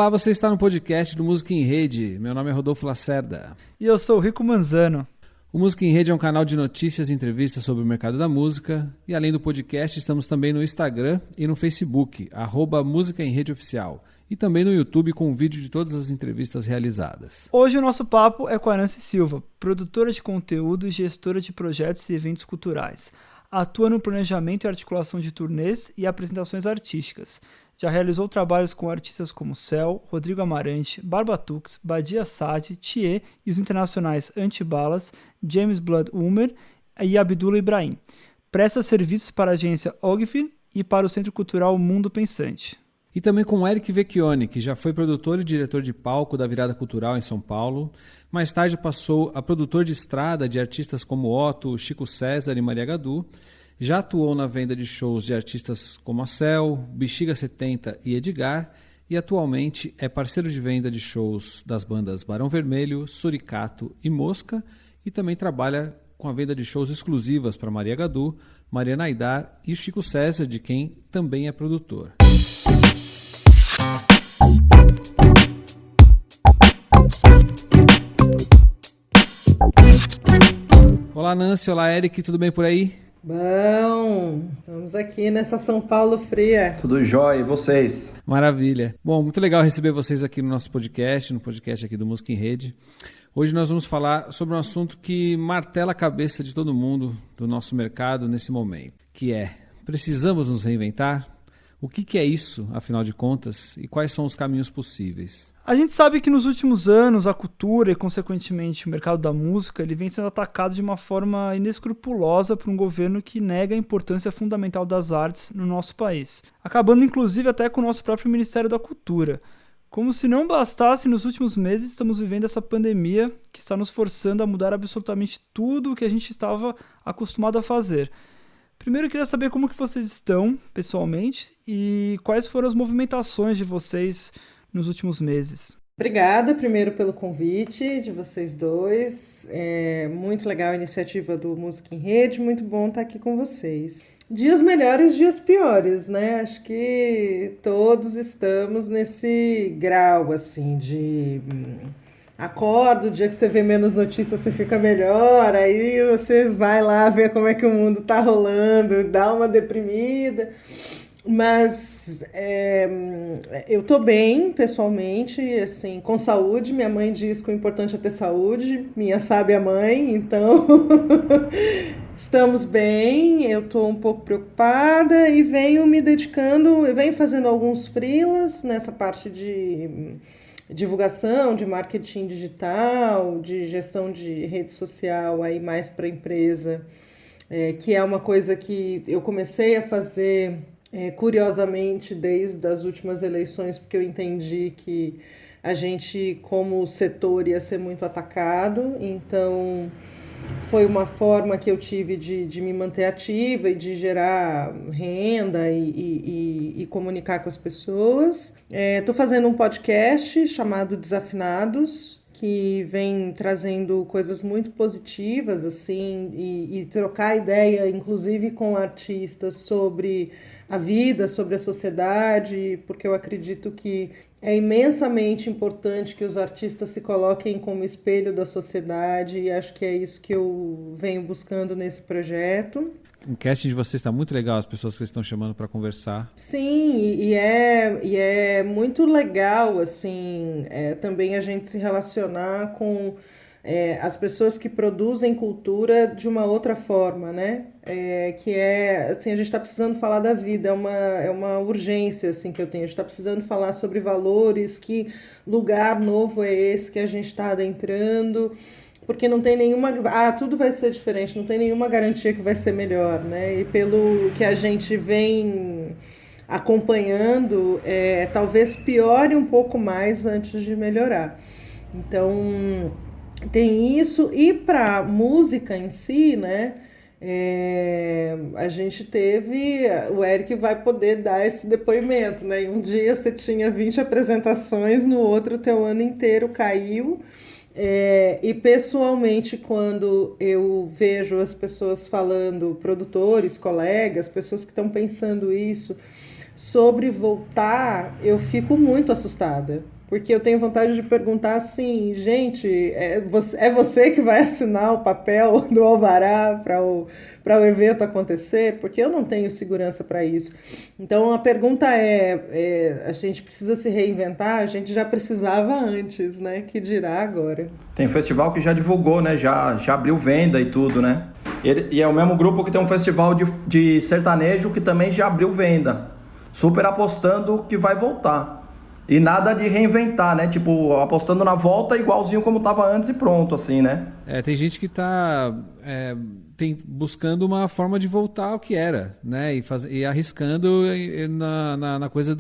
Olá, você está no podcast do Música em Rede. Meu nome é Rodolfo Lacerda. E eu sou o Rico Manzano. O Música em Rede é um canal de notícias e entrevistas sobre o mercado da música. E além do podcast, estamos também no Instagram e no Facebook, @Música em Rede Oficial. E também no YouTube com um vídeo de todas as entrevistas realizadas. Hoje o nosso papo é com a Nancy Silva, produtora de conteúdo e gestora de projetos e eventos culturais. Atua no planejamento e articulação de turnês e apresentações artísticas. Já realizou trabalhos com artistas como Céu, Rodrigo Amarante, Barbatux, Badia Sade, Thier e os internacionais Antibalas, James Blood Ulmer e Abdullah Ibrahim. Presta serviços para a agência Ogilvy e para o Centro Cultural Mundo Pensante. E também com Eric Vecchione, que já foi produtor e diretor de palco da Virada Cultural em São Paulo. Mais tarde passou a produtor de estrada de artistas como Otto, Chico César e Maria Gadu. Já atuou na venda de shows de artistas como a Cel, Bexiga 70 e Edgar. E atualmente é parceiro de venda de shows das bandas Barão Vermelho, Suricato e Mosca. E também trabalha com a venda de shows exclusivas para Maria Gadu, Maria Naidar e Chico César, de quem também é produtor. Olá, Nancy. Olá, Eric. Tudo bem por aí? Bom, estamos aqui nessa São Paulo fria. Tudo jóia, e vocês? Maravilha. Bom, muito legal receber vocês aqui no nosso podcast, no podcast aqui do Música em Rede. Hoje nós vamos falar sobre um assunto que martela a cabeça de todo mundo do nosso mercado nesse momento, que é: precisamos nos reinventar? O que é isso, afinal de contas, e quais são os caminhos possíveis? A gente sabe que nos últimos anos a cultura e, consequentemente, o mercado da música ele vem sendo atacado de uma forma inescrupulosa por um governo que nega a importância fundamental das artes no nosso país, acabando inclusive até com o nosso próprio Ministério da Cultura. Como se não bastasse, nos últimos meses estamos vivendo essa pandemia que está nos forçando a mudar absolutamente tudo o que a gente estava acostumado a fazer. Primeiro eu queria saber como que vocês estão, pessoalmente, e quais foram as movimentações de vocês nos últimos meses. Obrigada, primeiro, pelo convite de vocês dois. É muito legal a iniciativa do Música em Rede, muito bom estar aqui com vocês. Dias melhores, dias piores, né? Acho que todos estamos nesse grau, assim, de... Acorda, o dia que você vê menos notícias você fica melhor, aí você vai lá ver como é que o mundo tá rolando, dá uma deprimida, mas eu tô bem pessoalmente, assim, com saúde. Minha mãe diz que o importante é ter saúde, minha sábia mãe, então estamos bem. Eu tô um pouco preocupada e venho me dedicando, eu venho fazendo alguns freelas nessa parte de divulgação, de marketing digital, de gestão de rede social, aí mais para a empresa, que é uma coisa que eu comecei a fazer curiosamente desde as últimas eleições, porque eu entendi que a gente, como setor, ia ser muito atacado, então foi uma forma que eu tive de me manter ativa e de gerar renda e comunicar com as pessoas. Estou fazendo um podcast chamado Desafinados, que vem trazendo coisas muito positivas, assim, e trocar ideia, inclusive com artistas, sobre a vida, sobre a sociedade, porque eu acredito que é imensamente importante que os artistas se coloquem como espelho da sociedade, e acho que é isso que eu venho buscando nesse projeto. O casting de vocês está muito legal, as pessoas que vocês estão chamando para conversar. Sim, e é muito legal, assim, também a gente se relacionar com as pessoas que produzem cultura de uma outra forma, né? Que assim, a gente está precisando falar da vida, é uma urgência, assim, que eu tenho. A gente está precisando falar sobre valores, que lugar novo é esse que a gente está adentrando, porque não tem nenhuma... tudo vai ser diferente, não tem nenhuma garantia que vai ser melhor, né? E pelo que a gente vem acompanhando, talvez piore um pouco mais antes de melhorar. Então, tem isso. E para música em si, né? A gente teve... O Eric vai poder dar esse depoimento, né? Um dia você tinha 20 apresentações, no outro o teu ano inteiro caiu. E pessoalmente, quando eu vejo as pessoas falando, produtores, colegas, pessoas que estão pensando isso, sobre voltar, eu fico muito assustada. Porque eu tenho vontade de perguntar assim, gente, é você que vai assinar o papel do alvará para o evento acontecer? Porque eu não tenho segurança para isso. Então a pergunta a gente precisa se reinventar? A gente já precisava antes, né? Que dirá agora? Tem festival que já divulgou, né? Já abriu venda e tudo, né? E é o mesmo grupo que tem um festival de sertanejo que também já abriu venda. Super apostando que vai voltar. E nada de reinventar, né? Tipo, apostando na volta igualzinho como estava antes e pronto, assim, né? Tem gente que está buscando uma forma de voltar ao que era, né? E arriscando na coisa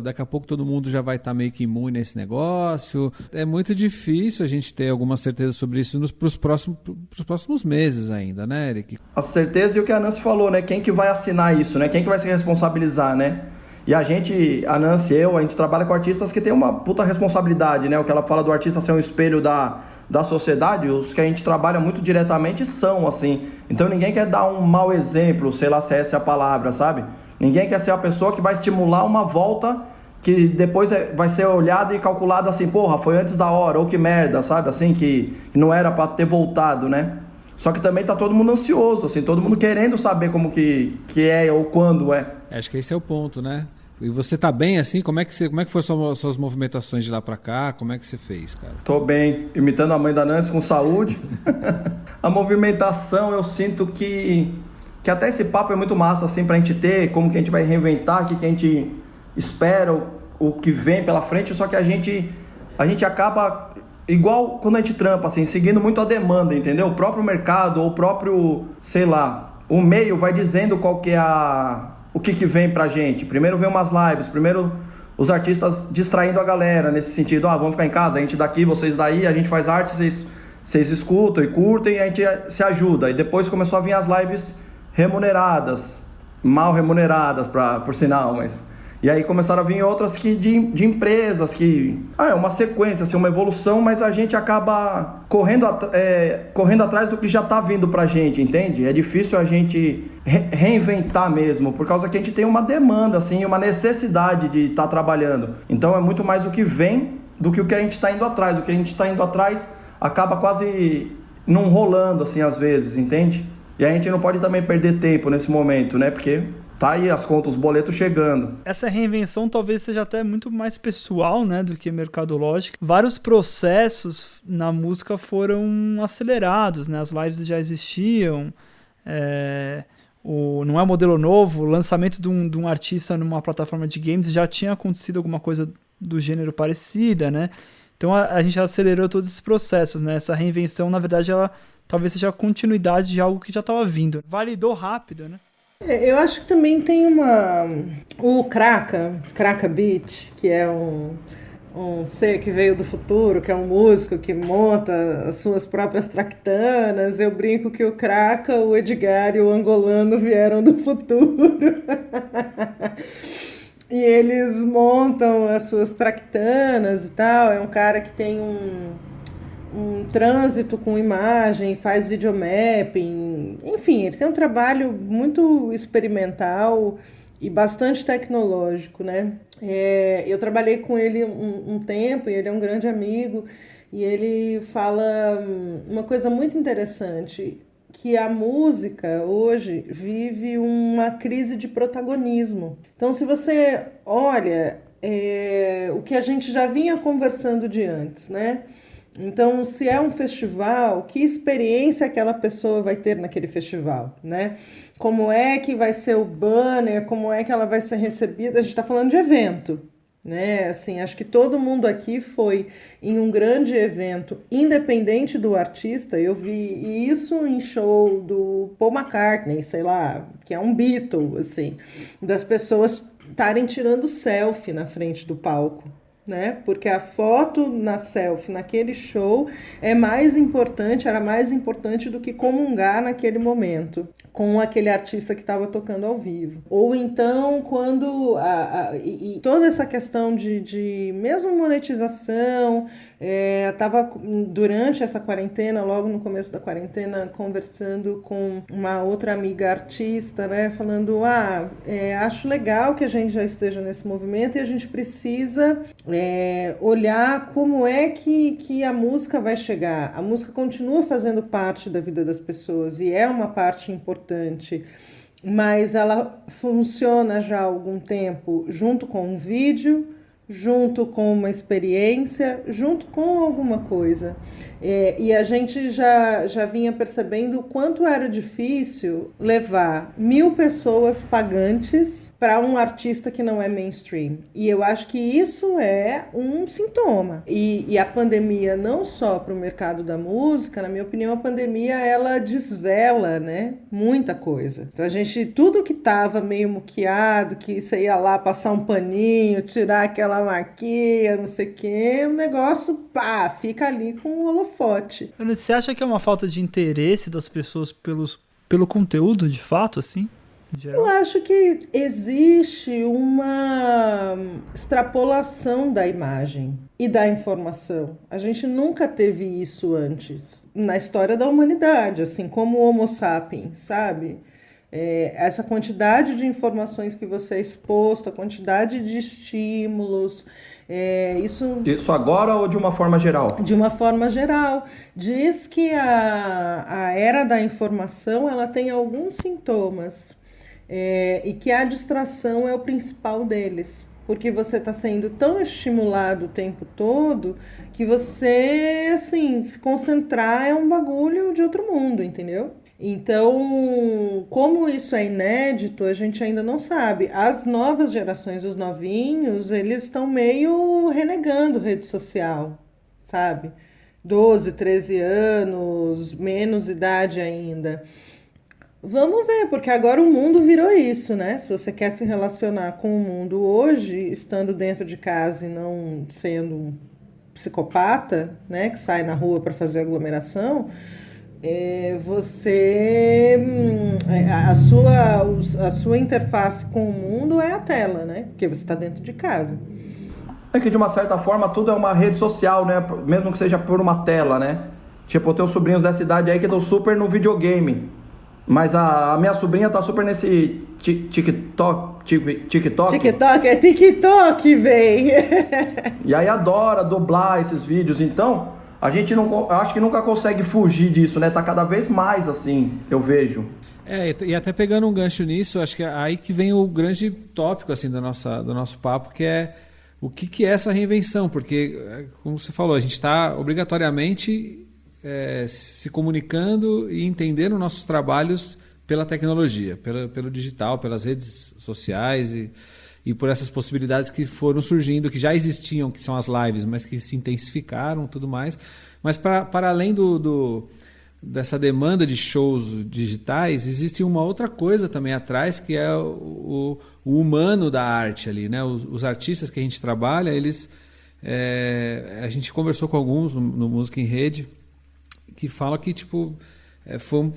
daqui a pouco todo mundo já vai estar meio que imune nesse negócio. É muito difícil a gente ter alguma certeza sobre isso pros próximos meses ainda, né, Eric? A certeza e o que a Nancy falou, né? Quem que vai assinar isso, né? Quem que vai se responsabilizar, né? E a Nancy e a gente trabalha com artistas que tem uma puta responsabilidade, né? O que ela fala do artista ser um espelho da sociedade, os que a gente trabalha muito diretamente são, assim. Então ninguém quer dar um mau exemplo, sei lá se essa é a palavra, sabe? Ninguém quer ser a pessoa que vai estimular uma volta que depois vai ser olhada e calculada assim, porra, foi antes da hora, ou que merda, sabe? Assim, que não era pra ter voltado, né? Só que também tá todo mundo ansioso, assim, todo mundo querendo saber como que é ou quando é. Acho que esse é o ponto, né? E você tá bem assim? Como é que foram suas movimentações de lá pra cá? Como é que você fez, cara? Tô bem, imitando a mãe da Nancy com saúde. A movimentação, eu sinto que até esse papo é muito massa, assim, pra gente ter, como que a gente vai reinventar, o que a gente espera, o que vem pela frente, só que a gente acaba, igual quando a gente trampa, assim, seguindo muito a demanda, entendeu? O próprio mercado, ou o próprio, sei lá, o meio vai dizendo qual que é o que vem pra gente. Primeiro vem umas lives, primeiro os artistas distraindo a galera, nesse sentido, vamos ficar em casa, a gente daqui, vocês daí, a gente faz arte, vocês escutam e curtem, e a gente se ajuda. E depois começou a vir as lives remuneradas, mal remuneradas, por sinal, mas... E aí começaram a vir outras de empresas, que é uma sequência, assim, uma evolução, mas a gente acaba correndo atrás do que já está vindo pra gente, entende? É difícil a gente reinventar mesmo, por causa que a gente tem uma demanda, assim, uma necessidade de estar trabalhando. Então é muito mais o que vem do que o que a gente está indo atrás. O que a gente está indo atrás acaba quase não rolando, assim, às vezes, entende? E a gente não pode também perder tempo nesse momento, né? Porque... tá aí as contas, os boletos chegando. Essa reinvenção talvez seja até muito mais pessoal, né, do que mercadológica. Vários processos na música foram acelerados, né? As lives já existiam, não é um modelo novo, o lançamento de um artista numa plataforma de games já tinha acontecido alguma coisa do gênero parecida, né? Então a gente acelerou todos esses processos, né? Essa reinvenção, na verdade, ela talvez seja a continuidade de algo que já estava vindo. Validou rápido, né? Eu acho que também tem o Kraka Beat, que é um ser que veio do futuro, que é um músico que monta as suas próprias traquitanas. Eu brinco que o Kraka, o Edgar e o angolano vieram do futuro. E eles montam as suas traquitanas e tal. É um cara que tem um trânsito com imagem, faz videomapping, enfim, ele tem um trabalho muito experimental e bastante tecnológico, né? Eu trabalhei com ele um tempo e ele é um grande amigo e ele fala uma coisa muito interessante, que a música hoje vive uma crise de protagonismo. Então, se você olha o que a gente já vinha conversando de antes, né? Então, se é um festival, que experiência aquela pessoa vai ter naquele festival, né? Como é que vai ser o banner, como é que ela vai ser recebida? A gente está falando de evento, né? Assim, acho que todo mundo aqui foi em um grande evento, independente do artista. Eu vi isso em show do Paul McCartney, sei lá, que é um Beatle, assim, das pessoas estarem tirando selfie na frente do palco, né? Porque a foto na selfie naquele show era mais importante do que comungar naquele momento com aquele artista que estava tocando ao vivo. Ou então, quando toda essa questão de mesmo monetização, Estava durante essa quarentena, logo no começo da quarentena, conversando com uma outra amiga artista, né, falando, acho legal que a gente já esteja nesse movimento e a gente precisa olhar como é que a música vai chegar. A música continua fazendo parte da vida das pessoas e é uma parte importante, mas ela funciona já há algum tempo junto com um vídeo, junto com uma experiência, junto com alguma coisa. E a gente já vinha percebendo o quanto era difícil levar 1.000 pessoas pagantes para um artista que não é mainstream. E eu acho que isso é um sintoma. E a pandemia, não só para o mercado da música, na minha opinião, a pandemia ela desvela, né, muita coisa. Então tudo que estava meio muqueado, que você ia lá passar um paninho, tirar aquela marquinha, não sei o quê, o negócio, fica ali com o holofote. Você acha que é uma falta de interesse das pessoas pelo conteúdo, de fato, assim? Eu acho que existe uma extrapolação da imagem e da informação. A gente nunca teve isso antes na história da humanidade, assim como o Homo sapiens, sabe? Essa quantidade de informações que você é exposto, a quantidade de estímulos... Isso agora ou de uma forma geral? De uma forma geral. Diz que a era da informação ela tem alguns sintomas e que a distração é o principal deles. Porque você está sendo tão estimulado o tempo todo que você, assim, se concentrar é um bagulho de outro mundo, entendeu? Então, como isso é inédito, a gente ainda não sabe. As novas gerações, os novinhos, eles estão meio renegando rede social, sabe? 12, 13 anos, menos idade ainda. Vamos ver, porque agora o mundo virou isso, né? Se você quer se relacionar com o mundo hoje, estando dentro de casa e não sendo um psicopata, né, que sai na rua para fazer aglomeração... a sua interface com o mundo é a tela, né? Porque você está dentro de casa. É que de uma certa forma tudo é uma rede social, né? Mesmo que seja por uma tela, né? Tipo, eu tenho sobrinhos dessa idade aí que estão super no videogame. Mas a minha sobrinha tá super nesse TikTok. TikTok é TikTok, véi! E aí adora dublar esses vídeos, então... A gente acho que nunca consegue fugir disso, né? Tá cada vez mais assim, eu vejo. E até pegando um gancho nisso, acho que é aí que vem o grande tópico assim, do nosso papo, que é o que é essa reinvenção. Porque, como você falou, a gente está obrigatoriamente se comunicando e entendendo nossos trabalhos pela tecnologia, pelo digital, pelas redes sociais e por essas possibilidades que foram surgindo, que já existiam, que são as lives, mas que se intensificaram, tudo mais. Mas para além dessa demanda de shows digitais, existe uma outra coisa também atrás, que é o humano da arte ali, né? Os artistas que a gente trabalha, eles... a gente conversou com alguns no Música em Rede, que falam que, tipo... É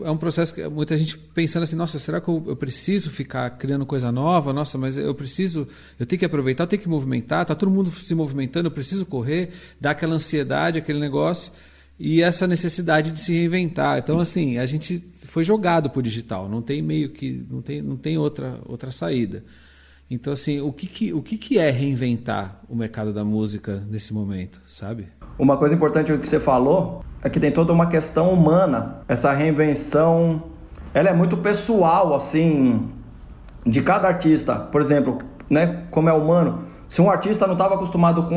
um processo que muita gente pensando assim, nossa, será que eu preciso ficar criando coisa nova? Nossa, mas eu tenho que aproveitar, eu tenho que movimentar, tá todo mundo se movimentando, eu preciso correr, dá aquela ansiedade, aquele negócio, e essa necessidade de se reinventar. Então, assim, a gente foi jogado pro digital, não tem não tem outra saída. Então, assim, o que é reinventar o mercado da música nesse momento, sabe? Uma coisa importante que você falou é que tem toda uma questão humana. Essa reinvenção, ela é muito pessoal, assim, de cada artista. Por exemplo, né, como é humano, se um artista não estava acostumado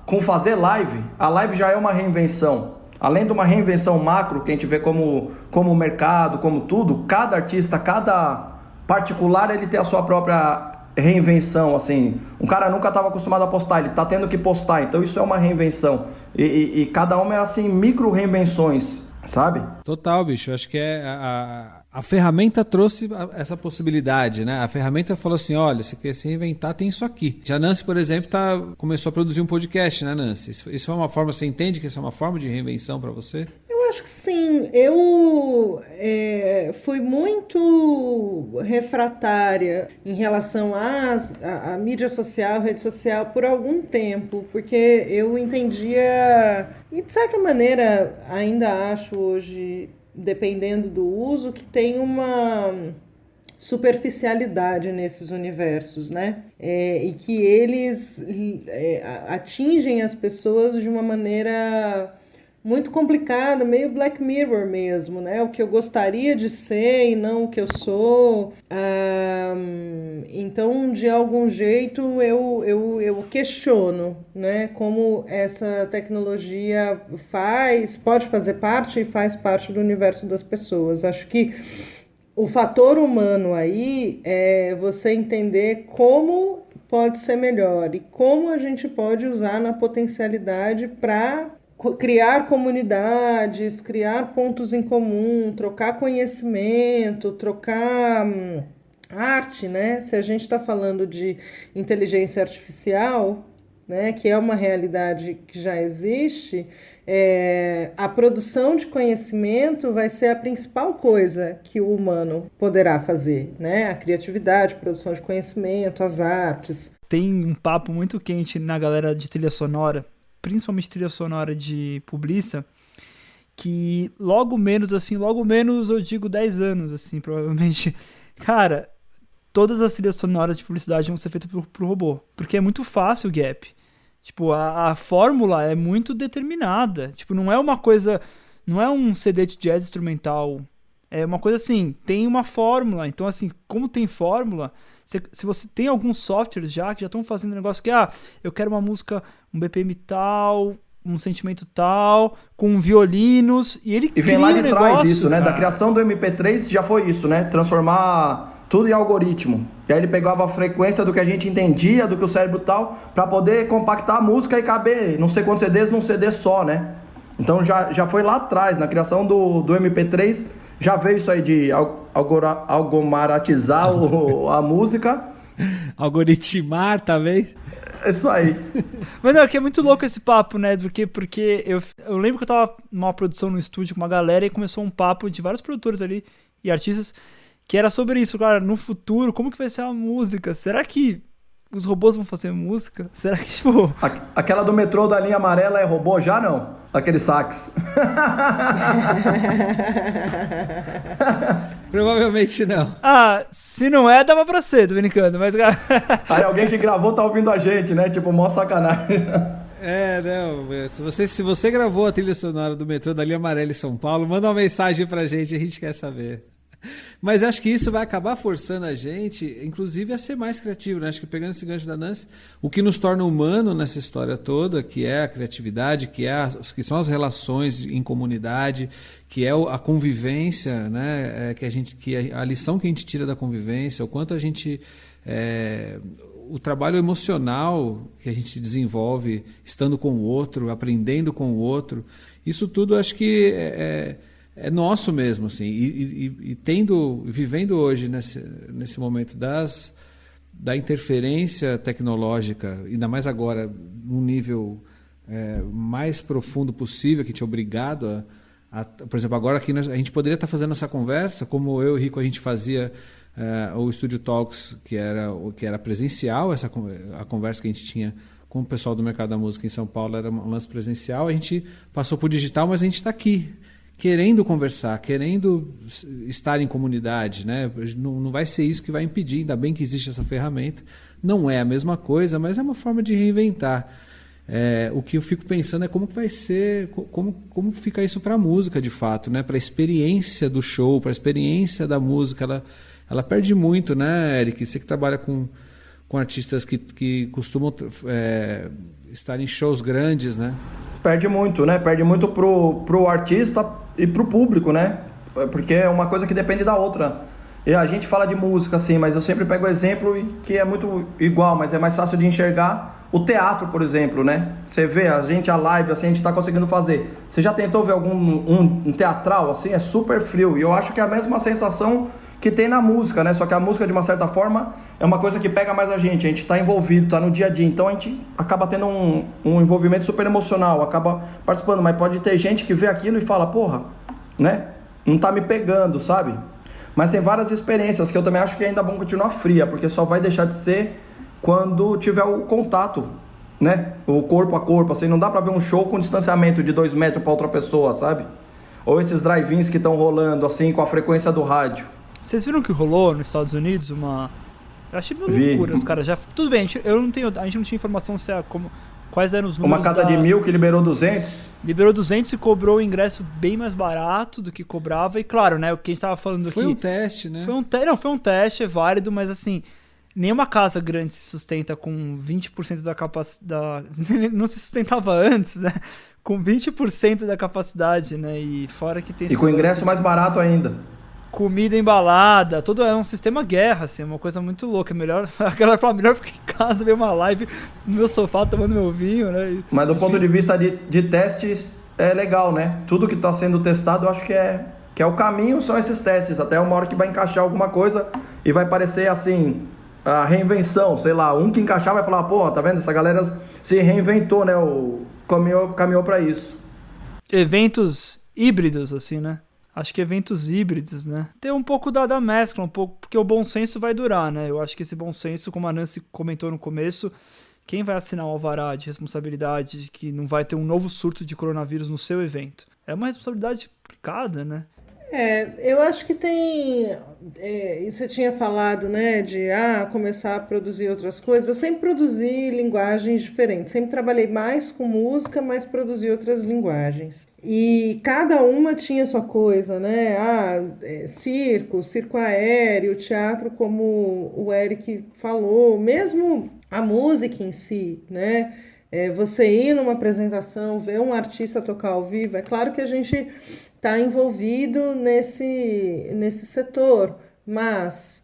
com fazer live, a live já é uma reinvenção. Além de uma reinvenção macro, que a gente vê como mercado, como tudo, cada artista, cada particular, ele tem a sua própria reinvenção, assim. Um cara nunca estava acostumado a postar, ele está tendo que postar, então isso é uma reinvenção. E cada uma é, assim, micro reinvenções, sabe? Total, bicho. Acho que a ferramenta trouxe essa possibilidade, né? A ferramenta falou assim, olha, se quer se reinventar, tem isso aqui. Já a Nancy, por exemplo, começou a produzir um podcast, né, Nancy? Isso é uma forma, você entende que isso é uma forma de reinvenção para você? Eu acho que sim. Eu fui muito refratária em relação à mídia social, rede social, por algum tempo, porque eu entendia, e de certa maneira ainda acho hoje, dependendo do uso, que tem uma superficialidade nesses universos, né? E que eles atingem as pessoas de uma maneira muito complicada, meio Black Mirror mesmo, né? O que eu gostaria de ser e não o que eu sou. Então, de algum jeito, eu questiono, né? Como essa tecnologia pode fazer parte e faz parte do universo das pessoas. Acho que o fator humano aí é você entender como pode ser melhor e como a gente pode usar na potencialidade para criar comunidades, criar pontos em comum, trocar conhecimento, trocar arte, né? Se a gente está falando de inteligência artificial, né, que é uma realidade que já existe, a produção de conhecimento vai ser a principal coisa que o humano poderá fazer, né? A criatividade, a produção de conhecimento, as artes. Tem um papo muito quente na galera de trilha sonora, principalmente trilha sonora de publiça, que logo menos eu digo 10 anos, assim, provavelmente, cara, todas as trilhas sonoras de publicidade vão ser feitas pro robô, porque é muito fácil o gap. Tipo, a fórmula é muito determinada. Tipo, não é uma coisa, não é um CD de jazz instrumental, é uma coisa assim, tem uma fórmula. Então, assim, como tem fórmula, se você tem alguns softwares já que já estão fazendo um negócio que, eu quero uma música, um BPM tal, um sentimento tal, com violinos, e ele vem lá de trás isso, cara. né? Da criação do MP3 já foi isso, né? Transformar tudo em algoritmo. E aí ele pegava a frequência do que a gente entendia, do que o cérebro tal, para poder compactar a música e caber não sei quantos CDs num CD só, né? Então já foi lá atrás, na criação do MP3, já veio isso aí de algomaratizar a música. Algoritmar também. Isso aí. Mas não, que é muito louco esse papo, né? Porque eu lembro que eu tava numa produção no estúdio com uma galera e começou um papo de vários produtores ali e artistas que era sobre isso, cara, no futuro, como que vai ser a música? Será que os robôs vão fazer música? Será que, tipo... Aquela do metrô da linha amarela é robô já, não? Aquele sax. Provavelmente não. Se não é, dava pra ser, tô brincando, mas... Aí alguém que gravou tá ouvindo a gente, né? Tipo, mó sacanagem. Não. Se você gravou a trilha sonora do metrô da linha amarela em São Paulo, manda uma mensagem pra gente quer saber. Mas acho que isso vai acabar forçando a gente, inclusive, a ser mais criativo, né? Acho que pegando esse gancho da Nancy, o que nos torna humano nessa história toda, que é a criatividade, que são as relações em comunidade, que é a convivência, né? Que a lição que a gente tira da convivência, o quanto a gente... o trabalho emocional que a gente desenvolve estando com o outro, aprendendo com o outro, isso tudo acho que é nosso mesmo, assim, e vivendo hoje nesse momento da interferência tecnológica, ainda mais agora num nível mais profundo possível, que te é obrigado por exemplo, agora aqui a gente poderia estar fazendo essa conversa, como eu e o Rico a gente fazia o Studio Talks, que era presencial, a conversa que a gente tinha com o pessoal do mercado da música em São Paulo era um lance presencial, a gente passou para o digital, mas a gente está aqui, querendo conversar, querendo estar em comunidade, né? Não vai ser isso que vai impedir, ainda bem que existe essa ferramenta. Não é a mesma coisa, mas é uma forma de reinventar. O que eu fico pensando é como que vai ser, como fica isso para a música de fato, né? Para a experiência do show, para a experiência da música. Ela perde muito, né, Eric? Você que trabalha com artistas que costumam estar em shows grandes, né? Perde muito, né? Perde muito pro artista e pro público, né? Porque é uma coisa que depende da outra. E a gente fala de música, assim, mas eu sempre pego o exemplo que é muito igual, mas é mais fácil de enxergar. O teatro, por exemplo, né? Você vê a live, assim, a gente tá conseguindo fazer. Você já tentou ver algum um teatral, assim? É super frio. E eu acho que é a mesma sensação que tem na música, né? Só que a música, de uma certa forma, é uma coisa que pega mais a gente tá envolvido, tá no dia a dia, então a gente acaba tendo um envolvimento super emocional, acaba participando, mas pode ter gente que vê aquilo e fala, porra, né? Não tá me pegando, sabe? Mas tem várias experiências que eu também acho que ainda vão continuar fria, porque só vai deixar de ser quando tiver o contato, né? O corpo a corpo, assim, não dá pra ver um show com distanciamento de 2 metros pra outra pessoa, sabe? Ou esses drive-ins que estão rolando, assim, com a frequência do rádio. Vocês viram que rolou nos Estados Unidos uma... Eu achei meio loucura, os caras já... Tudo bem, a gente não tinha informação se quais eram os números. Uma casa de 1.000 que liberou 200? Liberou 200 e cobrou o ingresso bem mais barato do que cobrava. E claro, né, o que a gente tava falando aqui... Foi um teste, né? Foi um teste, é válido, mas assim... Nenhuma casa grande se sustenta com 20% da capacidade... Não se sustentava antes, né? Com 20% da capacidade, né? E fora que tem... E com o ingresso mais barato ainda. Comida embalada, todo é um sistema guerra, assim, uma coisa muito louca. Melhor, a galera fala, melhor ficar em casa, ver uma live no meu sofá, tomando meu vinho, né? Mas do ponto de vista de testes, é legal, né? Tudo que está sendo testado, eu acho que é o caminho, são esses testes. Até uma hora que vai encaixar alguma coisa e vai parecer, assim, a reinvenção, sei lá. Um que encaixar vai falar, pô, tá vendo? Essa galera se reinventou, né? Caminhou para isso. Eventos híbridos, assim, né? Acho que eventos híbridos, né? Tem um pouco da mescla, um pouco, porque o bom senso vai durar, né? Eu acho que esse bom senso, como a Nancy comentou no começo, quem vai assinar o alvará de responsabilidade de que não vai ter um novo surto de coronavírus no seu evento? É uma responsabilidade complicada, né? Eu acho que tem... E você tinha falado, né, de começar a produzir outras coisas. Eu sempre produzi linguagens diferentes. Sempre trabalhei mais com música, mas produzi outras linguagens. E cada uma tinha sua coisa, né? Circo aéreo, teatro, como o Eric falou. Mesmo a música em si, né? Você ir numa apresentação, ver um artista tocar ao vivo. É claro que a gente... está envolvido nesse setor, mas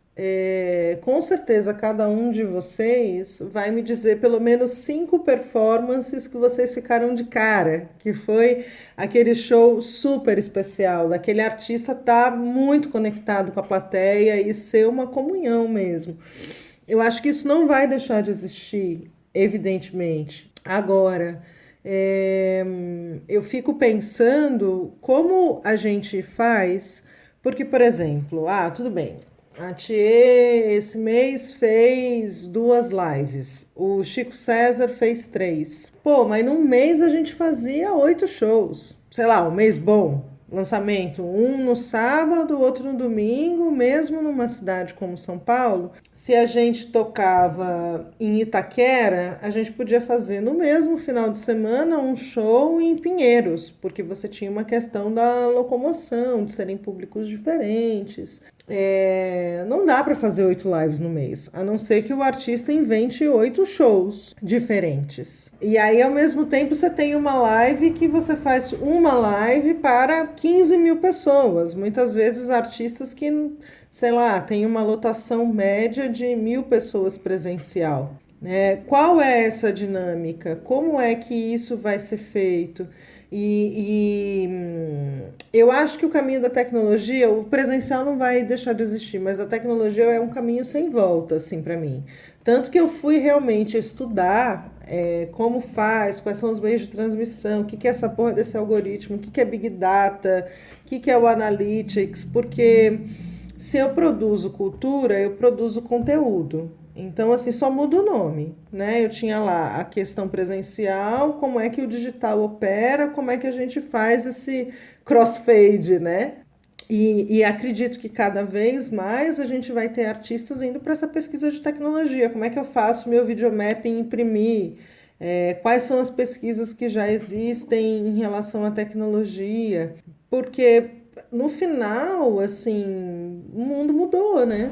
com certeza cada um de vocês vai me dizer pelo menos 5 performances que vocês ficaram de cara, que foi aquele show super especial, daquele artista estar muito conectado com a plateia e ser uma comunhão mesmo. Eu acho que isso não vai deixar de existir, evidentemente. Agora... eu fico pensando como a gente faz, porque, por exemplo, tudo bem, a Thier esse mês fez 2 lives, o Chico César fez 3. Pô, mas num mês a gente fazia 8 shows, sei lá, um mês bom, lançamento, um no sábado, outro no domingo, mesmo numa cidade como São Paulo. Se a gente tocava em Itaquera, a gente podia fazer no mesmo final de semana um show em Pinheiros, porque você tinha uma questão da locomoção, de serem públicos diferentes. Não dá para fazer 8 lives no mês, a não ser que o artista invente 8 shows diferentes. E aí, ao mesmo tempo, você tem uma live que você faz uma live para 15 mil pessoas. Muitas vezes artistas que, sei lá, tem uma lotação média de 1.000 pessoas presencial. Qual é essa dinâmica? Como é que isso vai ser feito? E eu acho que o caminho da tecnologia, o presencial não vai deixar de existir, mas a tecnologia é um caminho sem volta, assim, para mim. Tanto que eu fui realmente estudar como faz, quais são os meios de transmissão, o que é essa porra desse algoritmo, o que é Big Data, o que é o Analytics, porque se eu produzo cultura, eu produzo conteúdo. Então, assim, só muda o nome, né? Eu tinha lá a questão presencial, como é que o digital opera, como é que a gente faz esse crossfade, né? E acredito que cada vez mais a gente vai ter artistas indo para essa pesquisa de tecnologia. Como é que eu faço meu videomapping imprimir? Quais são as pesquisas que já existem em relação à tecnologia? Porque, no final, assim, o mundo mudou, né?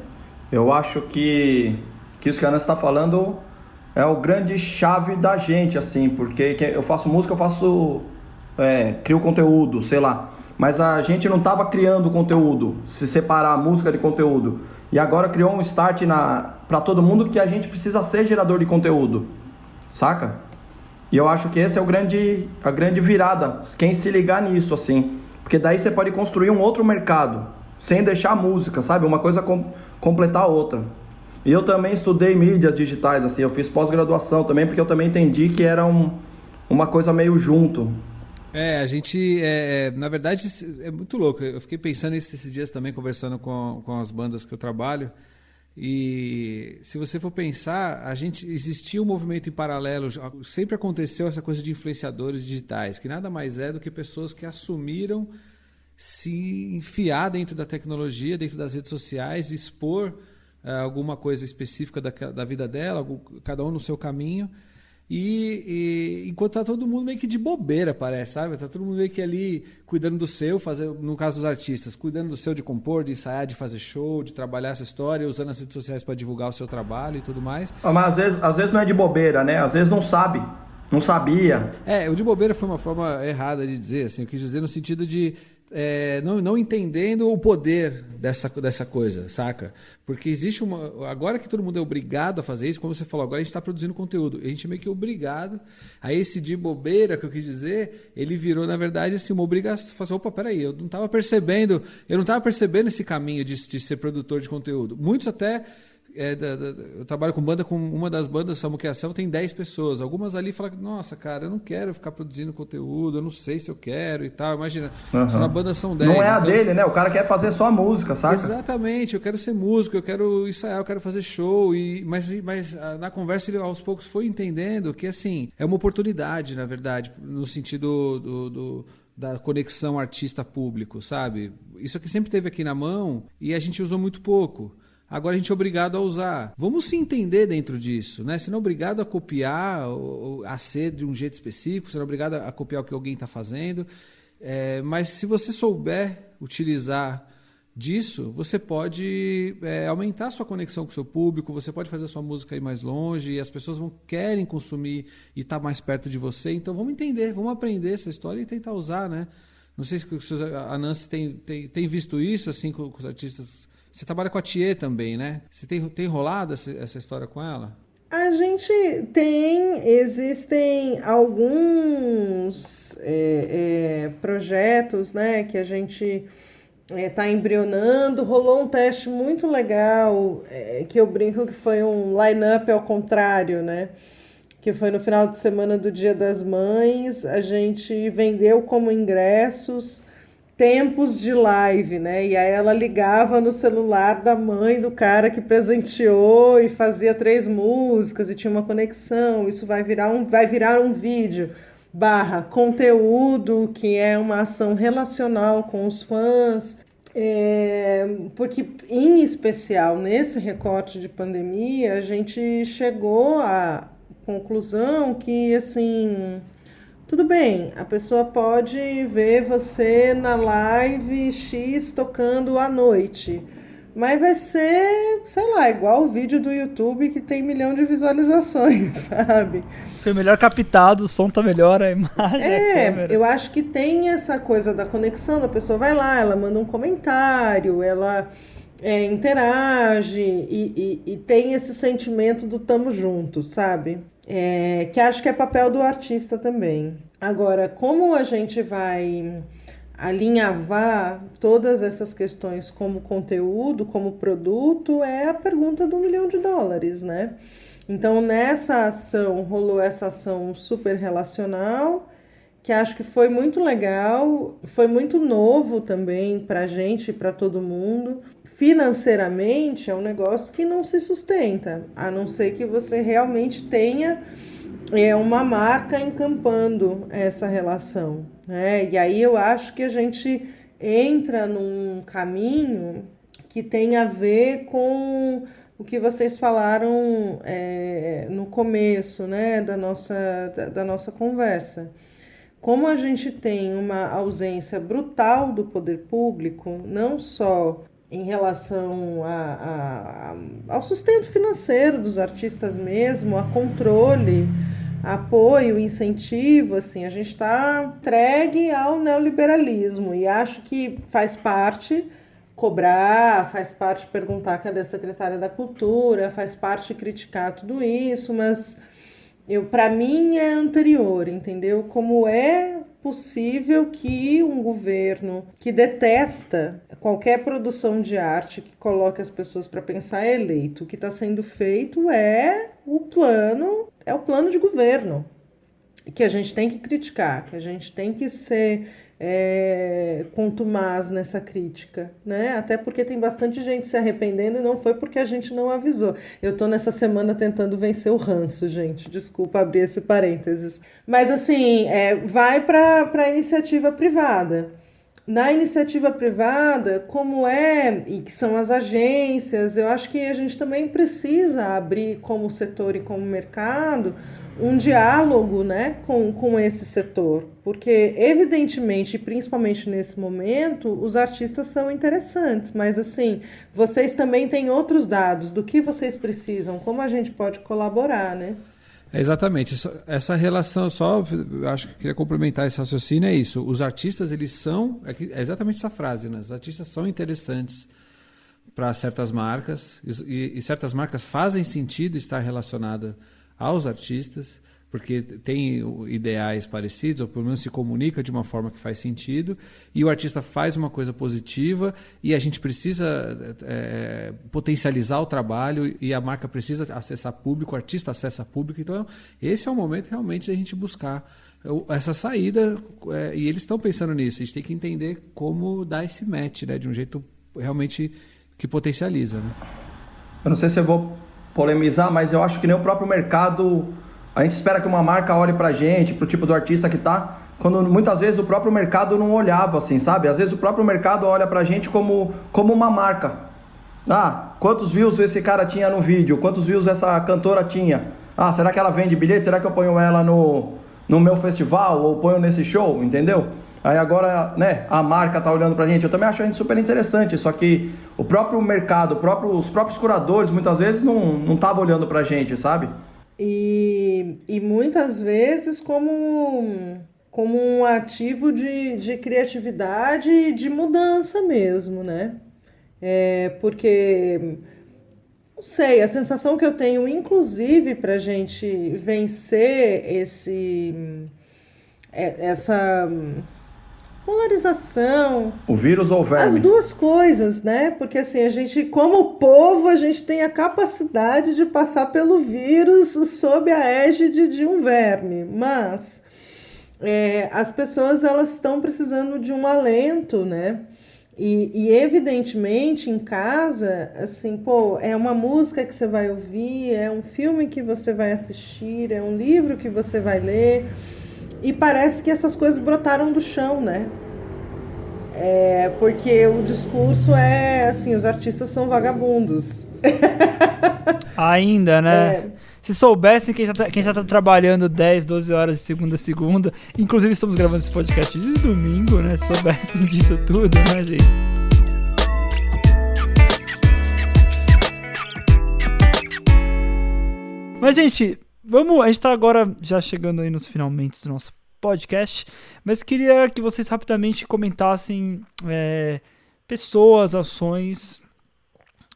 Eu acho que isso que a Ana está falando é o grande chave da gente, assim, porque eu faço música, crio conteúdo, sei lá, mas a gente não estava criando conteúdo, se separar a música de conteúdo, e agora criou um start para todo mundo que a gente precisa ser gerador de conteúdo, saca? E eu acho que esse é a grande virada, quem se ligar nisso, assim, porque daí você pode construir um outro mercado, sem deixar a música, sabe? Uma coisa completar a outra. E eu também estudei mídias digitais, assim, eu fiz pós-graduação também, porque eu também entendi que era uma coisa meio junto. A gente, na verdade, é muito louco. Eu fiquei pensando nisso esses dias também, conversando com as bandas que eu trabalho. E se você for pensar, existia um movimento em paralelo, sempre aconteceu essa coisa de influenciadores digitais, que nada mais é do que pessoas que assumiram se enfiar dentro da tecnologia, dentro das redes sociais, expor alguma coisa específica da vida dela, cada um no seu caminho. E enquanto tá todo mundo meio que de bobeira, parece, sabe? Tá todo mundo meio que ali cuidando do seu, no caso dos artistas, cuidando do seu de compor, de ensaiar, de fazer show, de trabalhar essa história, usando as redes sociais para divulgar o seu trabalho e tudo mais. Mas às vezes não é de bobeira, né? Às vezes não sabe, não sabia. O de bobeira foi uma forma errada de dizer, assim, eu quis dizer no sentido de não entendendo o poder dessa coisa, saca? Porque existe agora que todo mundo é obrigado a fazer isso, como você falou, agora a gente está produzindo conteúdo, a gente é meio que obrigado, aí esse de bobeira que eu quis dizer, ele virou, na verdade, assim, uma obrigação, fazer, opa, peraí, eu não estava percebendo esse caminho de ser produtor de conteúdo. Muitos até... eu trabalho com banda, com uma das bandas, Samuqueação, tem 10 pessoas. Algumas ali falam, nossa, cara, eu não quero ficar produzindo conteúdo, eu não sei se eu quero e tal. Imagina, se na banda são 10. Não é a dele, né? O cara quer fazer só a música, saca? Exatamente, eu quero ser músico, eu quero ensaiar, eu quero fazer show. Mas na conversa ele aos poucos foi entendendo que, assim, é uma oportunidade, na verdade, no sentido da conexão artista-público, sabe? Isso aqui sempre teve aqui na mão e a gente usou muito pouco. Agora a gente é obrigado a usar. Vamos se entender dentro disso, né? Você não é obrigado a copiar, a ser de um jeito específico, você não é obrigado a copiar o que alguém está fazendo. Mas se você souber utilizar disso, você pode aumentar a sua conexão com o seu público, você pode fazer a sua música ir mais longe e as pessoas querem consumir e estar mais perto de você. Então vamos entender, vamos aprender essa história e tentar usar, né? Não sei se a Nancy tem visto isso assim com os artistas. Você trabalha com a Thier também, né? Você tem rolado essa história com ela? A gente existem alguns projetos, né, que a gente está embrionando. Rolou um teste muito legal, que eu brinco que foi um line-up ao contrário, né? Que foi no final de semana do Dia das Mães. A gente vendeu como ingressos tempos de live, né? E aí ela ligava no celular da mãe do cara que presenteou e fazia 3 músicas e tinha uma conexão. Isso vai virar um vídeo / conteúdo, que é uma ação relacional com os fãs. Porque, em especial, nesse recorte de pandemia, a gente chegou à conclusão que, assim... Tudo bem, a pessoa pode ver você na live X tocando à noite, mas vai ser, sei lá, igual o vídeo do YouTube que tem 1 milhão de visualizações, sabe? Foi melhor captado, o som tá melhor, a imagem, a câmera. Eu acho que tem essa coisa da conexão, a pessoa vai lá, ela manda um comentário, ela interage e tem esse sentimento do tamo junto, sabe? Que acho que é papel do artista também. Agora, como a gente vai alinhavar todas essas questões como conteúdo, como produto, é a pergunta do $1 milhão, né? Então, nessa ação, rolou essa ação super relacional, que acho que foi muito legal, foi muito novo também para a gente e para todo mundo. Financeiramente é um negócio que não se sustenta, a não ser que você realmente tenha uma marca encampando essa relação, né? E aí eu acho que a gente entra num caminho que tem a ver com o que vocês falaram no começo, né, da nossa conversa. Como a gente tem uma ausência brutal do poder público, não só em relação ao sustento financeiro dos artistas mesmo, a controle, apoio, incentivo, assim, a gente está entregue ao neoliberalismo e acho que faz parte cobrar, faz parte perguntar cadê a secretária da Cultura, faz parte criticar tudo isso, mas para mim é anterior, entendeu? Como possível que um governo que detesta qualquer produção de arte que coloque as pessoas para pensar é eleito. O que está sendo feito é o plano de governo, que a gente tem que criticar, que a gente tem que ser contumaz nessa crítica, né? Até porque tem bastante gente se arrependendo e não foi porque a gente não avisou. Eu estou nessa semana tentando vencer o ranço, gente. Desculpa abrir esse parênteses. Mas assim, vai para a iniciativa privada. Na iniciativa privada, e que são as agências, eu acho que a gente também precisa abrir como setor e como mercado um diálogo, né, com esse setor, porque evidentemente, principalmente nesse momento, os artistas são interessantes, mas assim, vocês também têm outros dados do que vocês precisam, como a gente pode colaborar, né? Exatamente, essa relação, eu acho que queria complementar esse raciocínio, é isso, os artistas, eles são, é exatamente essa frase, né? Os artistas são interessantes para certas marcas, e certas marcas fazem sentido estar relacionada aos artistas, porque tem ideais parecidos, ou pelo menos se comunica de uma forma que faz sentido, e o artista faz uma coisa positiva, e a gente precisa potencializar o trabalho, e a marca precisa acessar público, o artista acessa público. Então, esse é o momento realmente de a gente buscar essa saída, e eles estão pensando nisso. A gente tem que entender como dar esse match, né, de um jeito realmente que potencializa. Né? Eu não sei se eu vou polemizar, mas eu acho que nem o próprio mercado, a gente espera que uma marca olhe pra gente, pro tipo do artista que tá, quando muitas vezes o próprio mercado não olhava assim, sabe? Às vezes o próprio mercado olha pra gente como uma marca. Ah, quantos views esse cara tinha no vídeo? Quantos views essa cantora tinha? Ah, será que ela vende bilhete? Será que eu ponho ela no meu festival ou ponho nesse show? Entendeu? Aí agora, né, a marca tá olhando pra gente. Eu também acho a gente super interessante, só que o próprio mercado, os próprios curadores, muitas vezes não estavam olhando pra gente, sabe? E muitas vezes como um ativo de criatividade e de mudança mesmo, né? Porque, não sei, a sensação que eu tenho, inclusive, pra gente vencer essa polarização. O vírus ou o verme? As duas coisas, né? Porque assim, a gente, como povo, a gente tem a capacidade de passar pelo vírus sob a égide de um verme. Mas as pessoas, elas estão precisando de um alento, né? E evidentemente, em casa, assim, é uma música que você vai ouvir, é um filme que você vai assistir, é um livro que você vai ler. E parece que essas coisas brotaram do chão, né? Porque o discurso assim, os artistas são vagabundos. Ainda, né? Se soubessem que já tá trabalhando 10, 12 horas de segunda a segunda, inclusive estamos gravando esse podcast de domingo, né? Se soubessem disso tudo, né, gente? Mas, gente, a gente tá agora já chegando aí nos finalmente do nosso podcast, mas queria que vocês rapidamente comentassem pessoas, ações,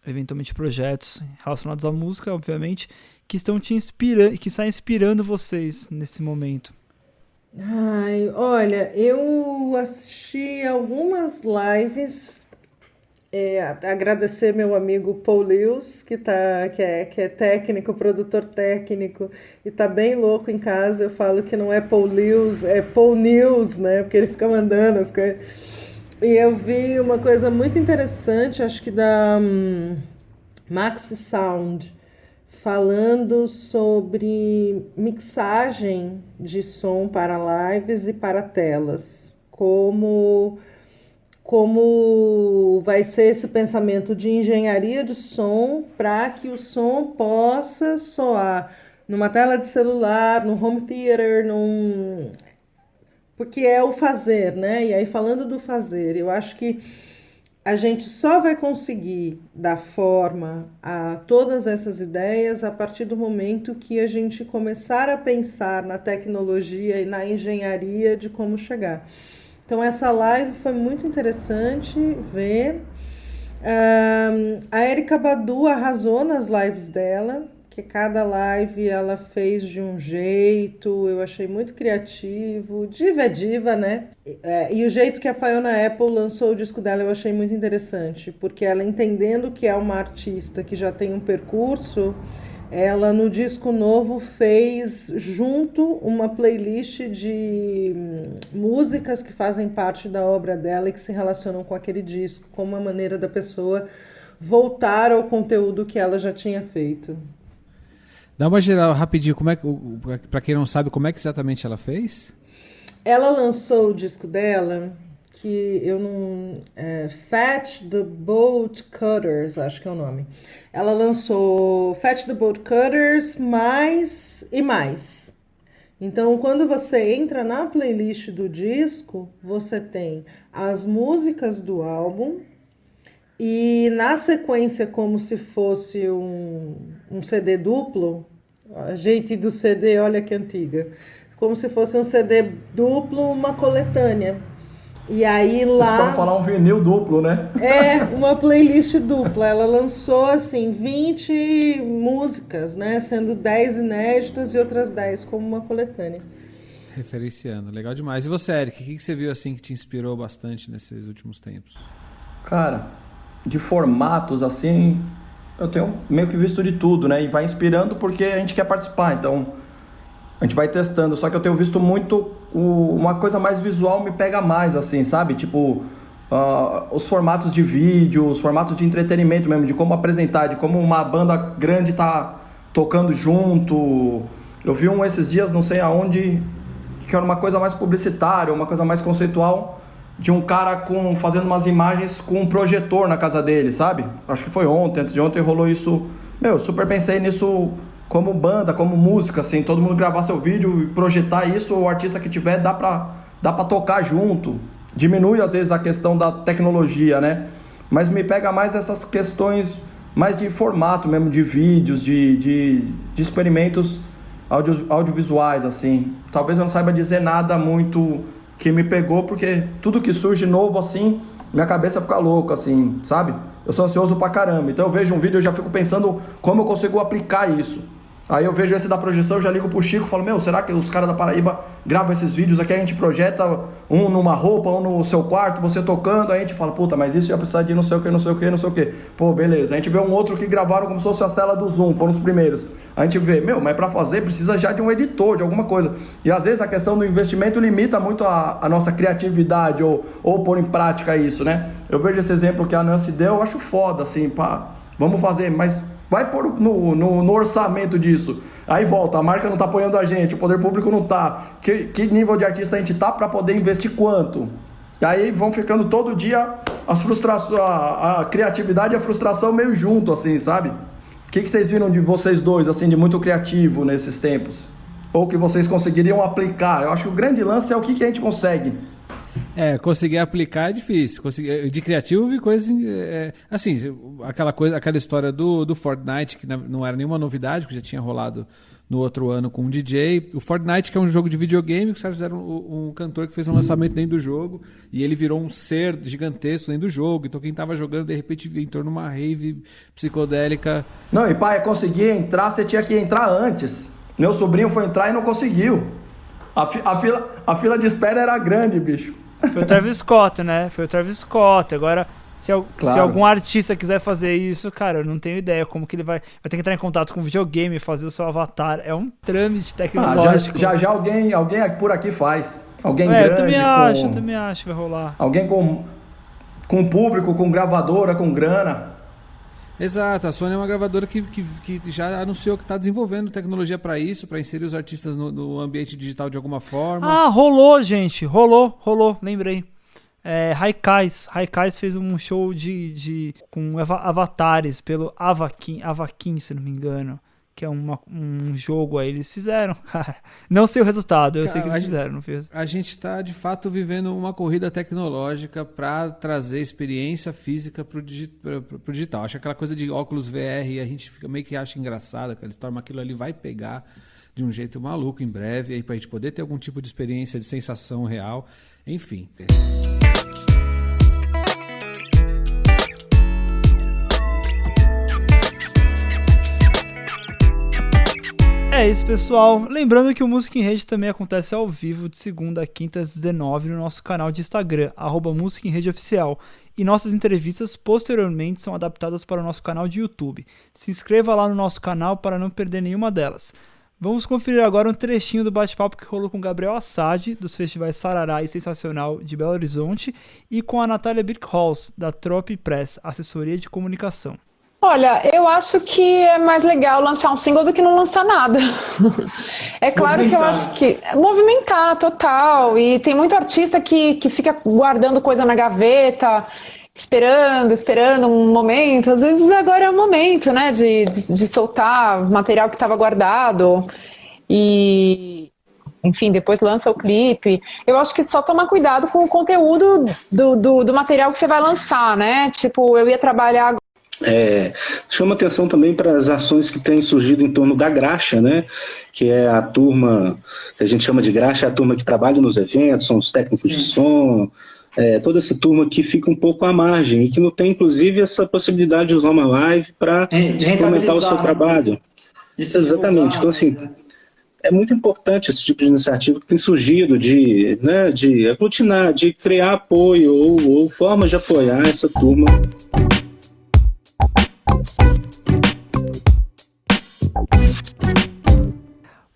eventualmente projetos relacionados à música, obviamente, que estão te inspirando, que está inspirando vocês nesse momento. Ai, olha, eu assisti algumas lives. Agradecer meu amigo Paul Lewis, que é técnico, produtor técnico, e tá bem louco em casa. Eu falo que não é Paul Lewis, é Paul News, né? Porque ele fica mandando as coisas. E eu vi uma coisa muito interessante, acho que da Maxi Sound, falando sobre mixagem de som para lives e para telas. Como vai ser esse pensamento de engenharia de som para que o som possa soar numa tela de celular, no home theater, porque é o fazer, né? E aí, falando do fazer, eu acho que a gente só vai conseguir dar forma a todas essas ideias a partir do momento que a gente começar a pensar na tecnologia e na engenharia de como chegar. Então, essa live foi muito interessante ver. A Erykah Badu arrasou nas lives dela, que cada live ela fez de um jeito, eu achei muito criativo, diva é diva, né? E o jeito que a Fiona Apple lançou o disco dela eu achei muito interessante, porque ela entendendo que é uma artista que já tem um percurso, ela no disco novo fez junto uma playlist de músicas que fazem parte da obra dela e que se relacionam com aquele disco, como uma maneira da pessoa voltar ao conteúdo que ela já tinha feito. Dá uma geral rapidinho, para quem não sabe, como é que exatamente ela fez? Ela lançou o disco dela, que eu não... Fetch the Bolt Cutters, acho que é o nome. Ela lançou Fetch the Bolt Cutters, mais e mais. Então, quando você entra na playlist do disco, você tem as músicas do álbum, e na sequência, como se fosse um CD duplo, a gente do CD, olha que antiga, como se fosse um CD duplo, uma coletânea. E aí lá... Para falar um vinil duplo, né? Uma playlist dupla. Ela lançou, assim, 20 músicas, né? Sendo 10 inéditas e outras 10 como uma coletânea. Referenciando, legal demais. E você, Eric, o que você viu assim que te inspirou bastante nesses últimos tempos? Cara, de formatos assim, eu tenho meio que visto de tudo, né? E vai inspirando porque a gente quer participar, então a gente vai testando. Só que eu tenho visto muito uma coisa mais visual me pega mais, assim, sabe? Tipo, os formatos de vídeo, os formatos de entretenimento mesmo, de como apresentar, de como uma banda grande tá tocando junto. Eu vi um esses dias, não sei aonde, que era uma coisa mais publicitária, uma coisa mais conceitual, de um cara fazendo umas imagens com um projetor na casa dele, sabe? Acho que foi ontem, antes de ontem rolou isso. Eu super pensei nisso como banda, como música, assim, todo mundo gravar seu vídeo e projetar isso, o artista que tiver dá pra tocar junto. Diminui às vezes a questão da tecnologia, né? Mas me pega mais essas questões mais de formato mesmo, de vídeos, de experimentos audiovisuais, assim. Talvez eu não saiba dizer nada muito que me pegou, porque tudo que surge novo, assim, minha cabeça fica louca, assim, sabe? Eu sou ansioso pra caramba, então eu vejo um vídeo e já fico pensando como eu consigo aplicar isso. Aí eu vejo esse da projeção, eu já ligo pro Chico e falo, será que os caras da Paraíba gravam esses vídeos aqui, a gente projeta um numa roupa, um no seu quarto, você tocando, aí a gente fala, puta, mas isso ia precisar de não sei o que, não sei o que, não sei o que. Pô, beleza. A gente vê um outro que gravaram como se fosse a cela do Zoom, foram os primeiros. A gente vê, mas pra fazer precisa já de um editor, de alguma coisa. E às vezes a questão do investimento limita muito a nossa criatividade ou pôr em prática isso, né? Eu vejo esse exemplo que a Nancy deu, eu acho foda, assim, pá, vamos fazer, mas vai pôr no orçamento disso. Aí volta, a marca não tá apoiando a gente, o poder público não tá. Que nível de artista a gente tá para poder investir quanto? E aí vão ficando todo dia as frustrações, a criatividade e a frustração meio junto, assim, sabe? O que vocês viram de vocês dois, assim, de muito criativo nesses tempos? Ou que vocês conseguiriam aplicar? Eu acho que o grande lance é o que a gente consegue. Conseguir aplicar é difícil. De criativo eu vi coisas... assim, aquela história do Fortnite, que não era nenhuma novidade, que já tinha rolado no outro ano com um DJ. O Fortnite, que é um jogo de videogame, que os caras fizeram um cantor que fez um lançamento dentro do jogo, e ele virou um ser gigantesco dentro do jogo. Então quem tava jogando, de repente, entrou numa rave psicodélica. Não, e pai, conseguir entrar, você tinha que entrar antes. Meu sobrinho foi entrar e não conseguiu. A fila de espera era grande, bicho. Foi o Travis Scott, né? Foi o Travis Scott. Agora, se algum artista quiser fazer isso, cara, eu não tenho ideia como que ele vai ter que entrar em contato com o videogame, fazer o seu avatar. É um trâmite tecnológico. Já alguém por aqui faz. Alguém grande. Eu também acho que vai rolar. Alguém com público, com gravadora, com grana. Exato, a Sony é uma gravadora que já anunciou que está desenvolvendo tecnologia para isso, para inserir os artistas no ambiente digital de alguma forma. Ah, rolou, gente. Rolou, lembrei. Haikais fez um show com avatares pelo Avakin, se não me engano, que é um jogo aí. Eles fizeram, cara. Não sei o resultado, eu sei que eles fizeram, não fiz. A gente está, de fato, vivendo uma corrida tecnológica para trazer experiência física para o digital. Acho que aquela coisa de óculos VR, a gente meio que acha engraçada, que eles tornam aquilo ali, vai pegar de um jeito maluco em breve, aí para a gente poder ter algum tipo de experiência, de sensação real, enfim. É isso, pessoal. Lembrando que o Música em Rede também acontece ao vivo de segunda a quinta às 19 no nosso canal de Instagram, @Música em Rede Oficial. E nossas entrevistas posteriormente são adaptadas para o nosso canal de YouTube. Se inscreva lá no nosso canal para não perder nenhuma delas. Vamos conferir agora um trechinho do bate-papo que rolou com Gabriel Assad, dos festivais Sarará e Sensacional de Belo Horizonte, e com a Natália Birkholz, da Trop Press, assessoria de comunicação. Olha, eu acho que é mais legal lançar um single do que não lançar nada. É claro que eu acho que... Movimentar, total. E tem muito artista que fica guardando coisa na gaveta, esperando um momento. Às vezes agora é o momento, né, de soltar material que estava guardado. E... enfim, depois lança o clipe. Eu acho que só tomar cuidado com o conteúdo do material que você vai lançar, né? Tipo, eu ia trabalhar... chama atenção também para as ações que têm surgido em torno da graxa, né? Que é a turma que a gente chama de graxa, é a turma que trabalha nos eventos, são os técnicos de som, toda essa turma que fica um pouco à margem e que não tem, inclusive, essa possibilidade de usar uma live para aumentar o seu trabalho. Isso, exatamente. Então, assim, é muito importante esse tipo de iniciativa que tem surgido de aglutinar, de criar apoio ou formas de apoiar essa turma.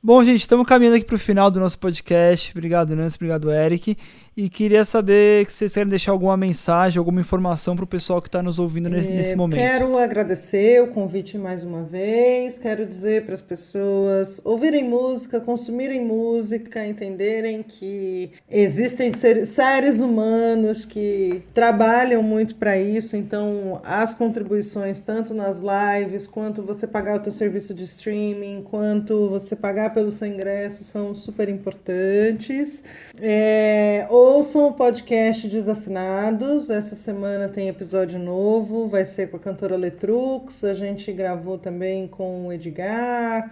Bom, gente, estamos caminhando aqui para o final do nosso podcast. Obrigado, Nancy. Obrigado, Eric. E queria saber se vocês querem deixar alguma mensagem, alguma informação para o pessoal que está nos ouvindo nesse momento. Quero agradecer o convite mais uma vez. Quero dizer para as pessoas ouvirem música, consumirem música, entenderem que existem seres humanos que trabalham muito para isso. Então, as contribuições, tanto nas lives, quanto você pagar o teu serviço de streaming, quanto você pagar pelo seu ingresso, são super importantes. Ouçam o podcast Desafinados. Essa semana tem episódio novo, vai ser com a cantora Letrux. A gente gravou também com o Edgar.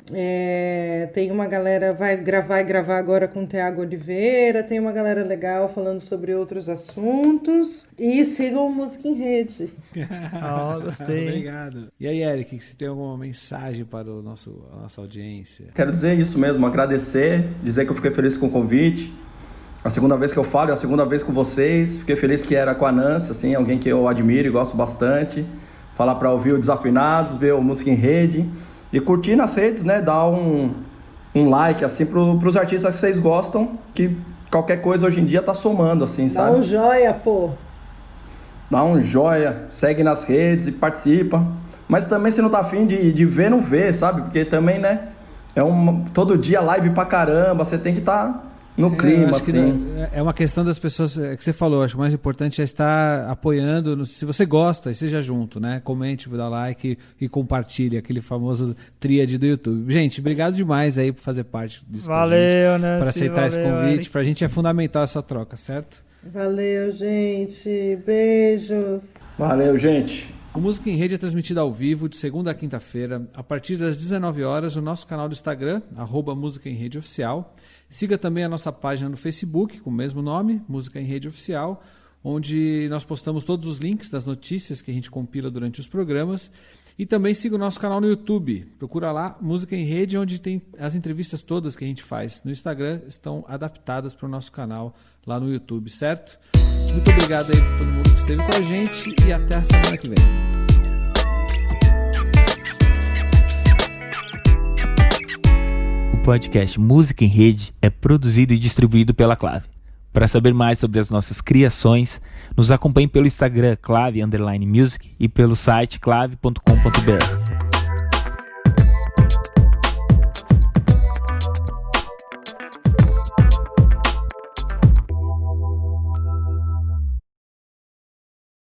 Tem uma galera, vai gravar agora com o Thiago Oliveira. Tem uma galera legal falando sobre outros assuntos. E sigam o Música em Rede. Gostei. Obrigado. E aí, Eric, você tem alguma mensagem para a nossa audiência? Quero dizer isso mesmo, agradecer, dizer que eu fiquei feliz com o convite. A segunda vez que eu falo, é a segunda vez com vocês. Fiquei feliz que era com a Nancy, assim, alguém que eu admiro e gosto bastante. Falar para ouvir o Desafinados, ver o Música em Rede e curtir nas redes, né? Dar um like, assim, pros artistas que vocês gostam, que qualquer coisa hoje em dia tá somando, assim, sabe? Dá um joia, pô. Dá um joia, segue nas redes e participa. Mas também se não tá afim de ver, não vê, sabe? Porque também, né? Todo dia live pra caramba, você tem que estar no clima, assim. É uma questão das pessoas, que você falou, acho que o mais importante é estar apoiando, se você gosta, esteja junto, né? Comente, dá like e compartilhe, aquele famoso tríade do YouTube. Gente, obrigado demais aí por fazer parte disso. Valeu, né? Por aceitar esse convite. Pra gente é fundamental essa troca, certo? Valeu, gente. Beijos. Valeu, gente. O Música em Rede é transmitido ao vivo de segunda a quinta-feira, a partir das 19 horas, no nosso canal do Instagram, @Música em Rede Oficial. Siga também a nossa página no Facebook, com o mesmo nome, Música em Rede Oficial, onde nós postamos todos os links das notícias que a gente compila durante os programas. E também siga o nosso canal no YouTube. Procura lá, Música em Rede, onde tem as entrevistas todas que a gente faz no Instagram, estão adaptadas para o nosso canal lá no YouTube, certo? Muito obrigado aí por todo mundo que esteve com a gente e até a semana que vem. O podcast Música em Rede é produzido e distribuído pela Clave. Para saber mais sobre as nossas criações, nos acompanhe pelo Instagram clave_music e pelo site clave.com.br.